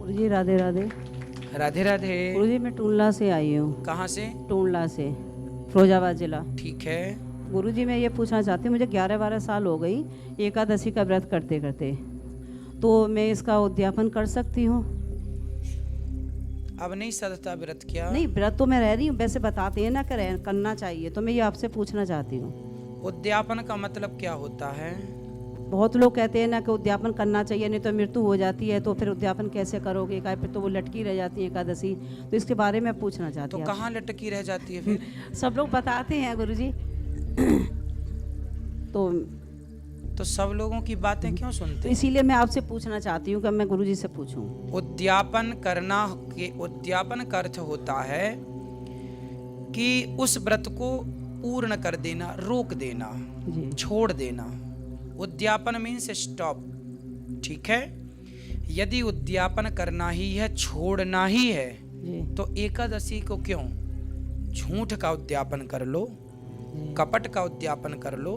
गुरुजी राधे राधे। राधे राधे। गुरुजी मैं टूंडला से आई हूँ। कहाँ से? टूंडला से, फिरोजाबाद जिला। ठीक है। गुरुजी मैं ये पूछना चाहती हूँ, मुझे 11-12 साल हो गई एकादशी का व्रत करते करते, तो मैं इसका उद्यापन कर सकती हूँ? अब नहीं सदता व्रत क्या? नहीं, व्रत तो मैं रह रही हूँ, वैसे बताते हैं ना करना चाहिए, तो मैं ये आपसे पूछना चाहती हूँ। उद्यापन का मतलब क्या होता है? बहुत लोग कहते हैं ना कि उद्यापन करना चाहिए, नहीं तो मृत्यु हो जाती है, तो फिर उद्यापन कैसे करोगे? क्या फिर तो वो लटकी रह जाती है एकादशी, तो इसके बारे में पूछना चाहती हूँ। तो कहाँ लटकी रह जाती है फिर? सब लोग बताते हैं गुरुजी। तो सब लोगों की बातें क्यों सुनते? तो इसीलिए मैं आपसे पूछना चाहती हूँ कि मैं गुरुजी से पूछूं। उद्यापन करना के उद्यापन का अर्थ होता है कि उस व्रत को पूर्ण कर देना, रोक देना, छोड़ देना। उद्यापन मीन्स स्टॉप। ठीक है। यदि उद्यापन करना ही है, छोड़ना ही है, तो एकादशी को क्यों? झूठ का उद्यापन कर लो, कपट का उद्यापन कर लो,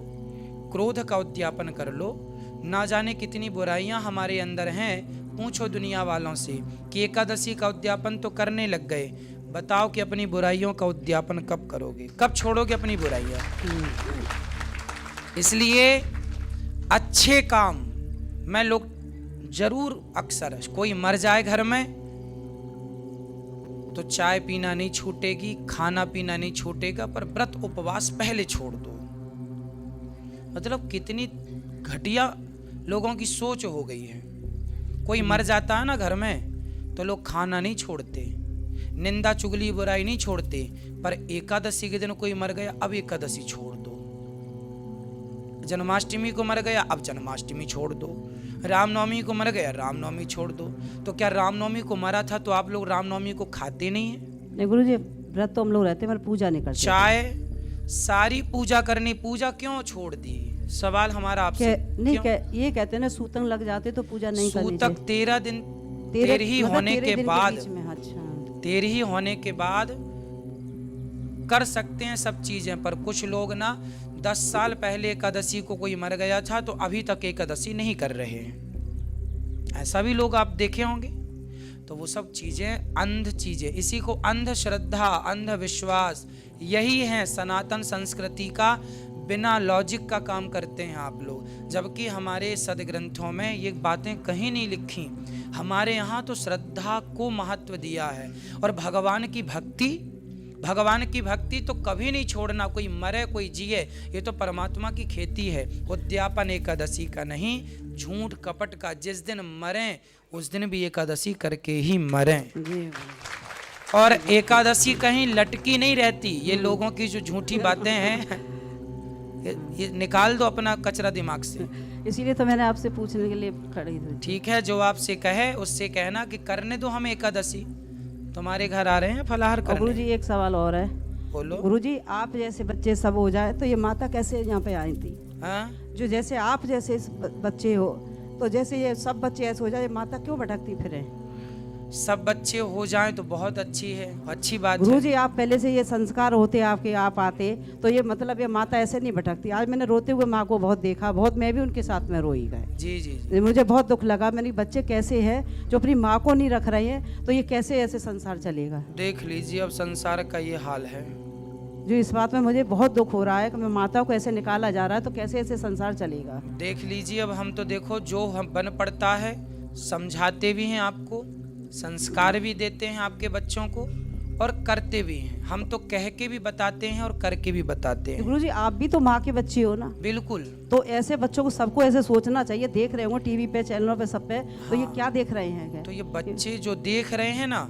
क्रोध का उद्यापन कर लो। ना जाने कितनी बुराइयां हमारे अंदर हैं। पूछो दुनिया वालों से कि एकादशी का उद्यापन तो करने लग गए, बताओ कि अपनी बुराइयों का उद्यापन कब करोगे, कब छोड़ोगे अपनी बुराइयां? इसलिए अच्छे काम में लोग जरूर, अक्सर कोई मर जाए घर में तो चाय पीना नहीं छूटेगी, खाना पीना नहीं छूटेगा, पर व्रत उपवास पहले छोड़ दो। मतलब कितनी घटिया लोगों की सोच हो गई है। कोई मर जाता है ना घर में तो लोग खाना नहीं छोड़ते, निंदा चुगली बुराई नहीं छोड़ते, पर एकादशी के दिन कोई मर गया, अब एकादशी छोड़ दो। जन्माष्टमी को मर गया, अब जन्माष्टमी छोड़ दो। रामनवमी को मर गया, रामनवमी छोड़ दो। तो क्या रामनवमी को मरा था तो आप लोग रामनवमी को खाते नहीं है? नहीं गुरुजी, व्रत तो हम लोग रहते हैं, पर पूजा नहीं करते। चाय सारी पूजा करनी, पूजा क्यों छोड़ दी? सवाल हमारा आपसे नहीं ये कहते हैं ना सूतक लग जाते तो पूजा नहीं करनी चाहिए। सूतक 13 दिन तेरही होने के बाद, अच्छा 13 होने के बाद कर सकते हैं सब चीजें। पर कुछ लोग ना 10 साल पहले एकादशी को कोई मर गया था तो अभी तक एकादशी नहीं कर रहे हैं, ऐसा भी लोग आप देखे होंगे। तो वो सब चीजें अंध चीजें, इसी को अंधश्रद्धा, अंधविश्वास, यही है सनातन संस्कृति का बिना लॉजिक का काम करते हैं आप लोग। जबकि हमारे सदग्रंथों में ये बातें कहीं नहीं लिखी। हमारे यहाँ तो श्रद्धा को महत्व दिया है, और भगवान की भक्ति तो कभी नहीं छोड़ना। कोई मरे कोई जिए, ये तो परमात्मा की खेती है। उद्यापन एकादशी का नहीं, झूठ कपट का। जिस दिन मरें उस दिन भी एकादशी करके ही मरें। और एकादशी कहीं लटकी नहीं रहती। ये लोगों की जो झूठी बातें हैं, ये निकाल दो अपना कचरा दिमाग से। इसीलिए तो मैंने आपसे पूछने के लिए खड़ी थी। ठीक है, जो आपसे कहे उससे कहना कि करने दो हमें एकादशी, तुम्हारे घर आ रहे हैं फलाहार करने। गुरुजी एक सवाल और है। बोलो। गुरुजी आप जैसे बच्चे सब हो जाए तो ये माता कैसे यहाँ पे आई थी? हाँ? जो जैसे आप जैसे बच्चे हो, तो जैसे ये सब बच्चे ऐसे हो जाए, माता क्यों भटकती फिरे? सब बच्चे हो जाएं तो बहुत अच्छी है, अच्छी बात है। गुरुजी आप पहले से ये संस्कार होते आपके, आप आते तो ये मतलब ये माता ऐसे नहीं भटकती। आज मैंने रोते हुए माँ को बहुत देखा, बहुत मैं भी उनके साथ में रोई गए। जी जी जी। मुझे बहुत दुख लगा। मैंने बच्चे कैसे हैं जो अपनी माँ को नहीं रख रहे हैं, तो ये कैसे ऐसे संसार चलेगा? देख लीजिए अब संसार का ये हाल है। जो इस बात में मुझे बहुत दुख हो रहा है कि मैं माता को ऐसे निकाला जा रहा है, तो कैसे ऐसे संसार चलेगा? देख लीजिए अब हम तो देखो जो हम बन पड़ता है, समझाते भी हैं आपको, संस्कार भी देते हैं आपके बच्चों को, और करते भी हैं। हम तो कह के भी बताते हैं और करके भी बताते हैं। गुरुजी आप भी तो माँ के बच्चे हो ना? बिल्कुल। तो ऐसे बच्चों को सबको ऐसे सोचना चाहिए। देख रहे होंगे टीवी पे, चैनलों पे, सब पे। हाँ। तो ये क्या देख रहे हैं क्या? तो ये बच्चे जो देख रहे हैं ना,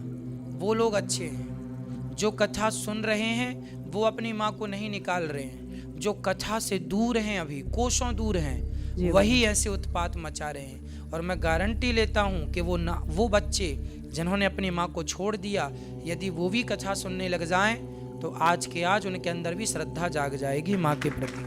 वो लोग अच्छे हैं। जो कथा सुन रहे हैं वो अपनी माँ को नहीं निकाल रहे हैं। जो कथा से दूर हैं, अभी कोसों दूर हैं, वही ऐसे उत्पात मचा रहे हैं। और मैं गारंटी लेता हूँ कि वो बच्चे जिन्होंने अपनी माँ को छोड़ दिया, यदि वो भी कथा सुनने लग जाएं तो आज के आज उनके अंदर भी श्रद्धा जाग जाएगी माँ के प्रति।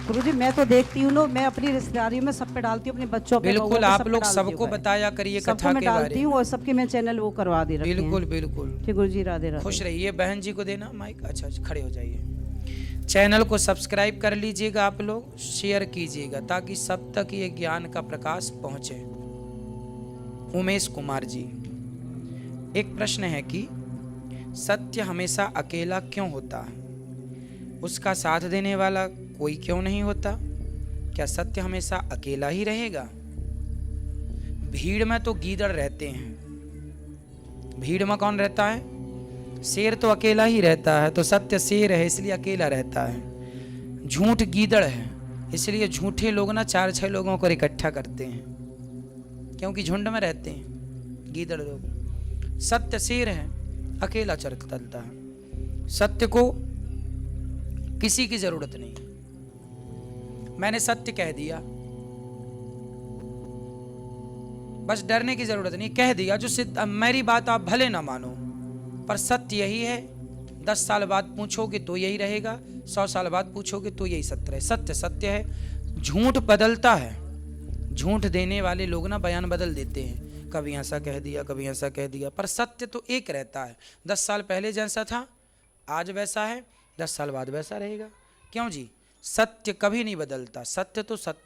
गुरुजी मैं तो देखती हूँ ना, मैं अपनी रिश्तेदारियों में सब पे डालती हूँ, अपने बच्चों पे। बिल्कुल, आप लोग सबको बताया करिए कथा के बारे में। और सबके मैं चैनल वो करवा दे रखी हैं। बिल्कुल बिल्कुल। ठीक गुरुजी, राधे राधे। खुश रहिए। बहन जी को देना माइक। अच्छा खड़े हो जाइए। चैनल को सब्सक्राइब कर लीजिएगा आप लोग, शेयर कीजिएगा ताकि सब तक ये ज्ञान का प्रकाश पहुंचे। उमेश कुमार जी। एक प्रश्न है कि सत्य हमेशा अकेला क्यों होता है? उसका साथ देने वाला कोई क्यों नहीं होता? क्या सत्य हमेशा अकेला ही रहेगा? भीड़ में तो गीदड़ रहते हैं। भीड़ में कौन रहता है? शेर तो अकेला ही रहता है, तो सत्य शेर है इसलिए अकेला रहता है। झूठ गीदड़ है, इसलिए झूठे लोग ना 4-6 लोगों को इकट्ठा करते हैं, क्योंकि झुंड में रहते हैं गीदड़ लोग। सत्य शेर है, अकेला चलता है। सत्य को किसी की जरूरत नहीं। मैंने सत्य कह दिया, बस डरने की जरूरत नहीं, कह दिया जो सिद्ध। मेरी बात आप भले ना मानो, पर सत्य यही है। 10 साल बाद पूछोगे तो यही रहेगा, 100 साल बाद पूछोगे तो यही सत्य है। सत्य सत्य है। झूठ बदलता है। झूठ देने वाले लोग ना बयान बदल देते हैं, कभी ऐसा कह दिया, कभी ऐसा कह दिया, पर सत्य तो एक रहता है। 10 साल पहले जैसा था आज वैसा है, 10 साल बाद वैसा रहेगा। क्यों जी? सत्य कभी नहीं बदलता। सत्य तो सत्य।